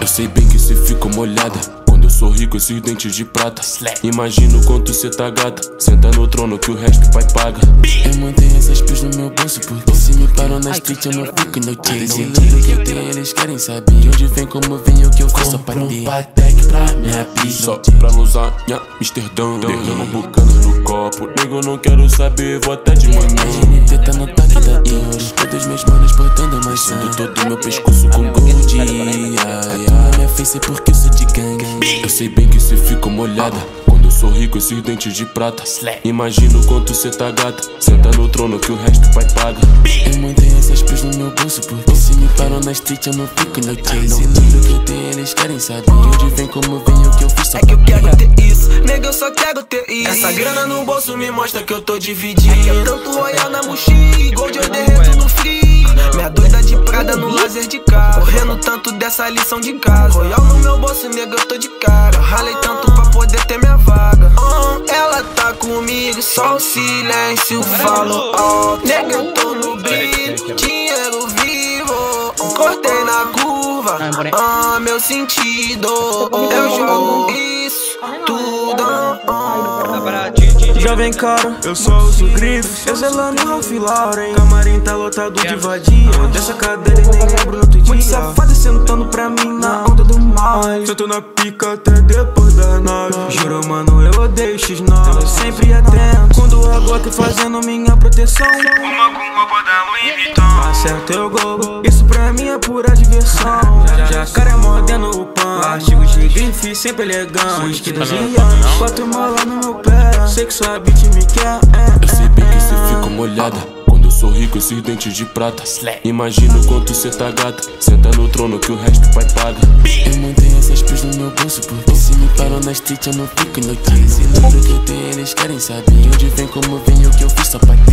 Eu sei bem que cê fica molhada quando eu sorri com esses dentes de prata. Imagino quanto cê tá gata. Senta no trono que o resto pai paga. Eu mantenho essas pilhas no meu bolso, porque se me param na street eu não fico no chase. E tudo que eu tenho eles querem saber de onde vem, como vem, o que eu faço pra ter. Patek pra minha pista, só pra lasagna, Amsterdã. Derramo bucanas no copo, nego não quero saber, vou até de manhã. GNT tá no toque da torre, todos meus manos portando mais sangue. Todo meu pescoço com gold. A minha face é porque eu sou de gangue. Eu sei bem que cê fica molhada quando eu sorri com esses dentes de prata. Imagino quanto cê tá gata. Senta no trono que o resto pai paga. Eu mantenho essas pilhas no meu bolso, porque se me param na street eu não fico no chase. E tudo que eu tenho eles querem saber de onde vem, como vem, o que eu fiz só pra ter. É que eu quero ter isso, nega, eu só quero ter isso. Essa grana no bolso me mostra que eu tô dividindo. É que é tanto royal na mochila e gold eu derreto no free. Minha doida de Prada no laser de casa, correndo tanto dessa lição de casa. Royal no meu bolso, nega, eu tô de cara. Ralei tanto pra poder ter minha vaga. Ela tá comigo, só o silêncio falou alto. Nega, eu tô no brilho, dinheiro vivo. Cortei na curva, meu sentido. Eu jogo isso tudo. Jovem cara, eu só uso grifes. Eu zelando em Ralph Lauren. Camarim tá lotado de vadia. Dessa cadeira e nem lembro no outro dia. Muito safada sentando pra mim na onda do mal. Sento na pica até depois das 9. Juro, mano, eu odeio X9. Eu sempre atento quando a Glock fazendo minha proteção. Uma com roupa da Louis Vuitton. Acerta eu gol, isso pra mim é pura diversão. Jacaré mordendo o pão. Artigos de grife, sempre elegante. Whisky 12 anos, 4 malas no meu pé. Sei que sua beat me quer. Eu sei bem que cê fica molhada quando eu sorri com esses dentes de prata. Imagino quanto cê tá gata. Senta no trono que o resto pai paga. Eu mantenho essas pilhas no meu bolso, porque se me param na street eu não fico no chase. E tudo que eu tenho eles querem saber de onde vem, como vem, o que eu fiz só pra ter.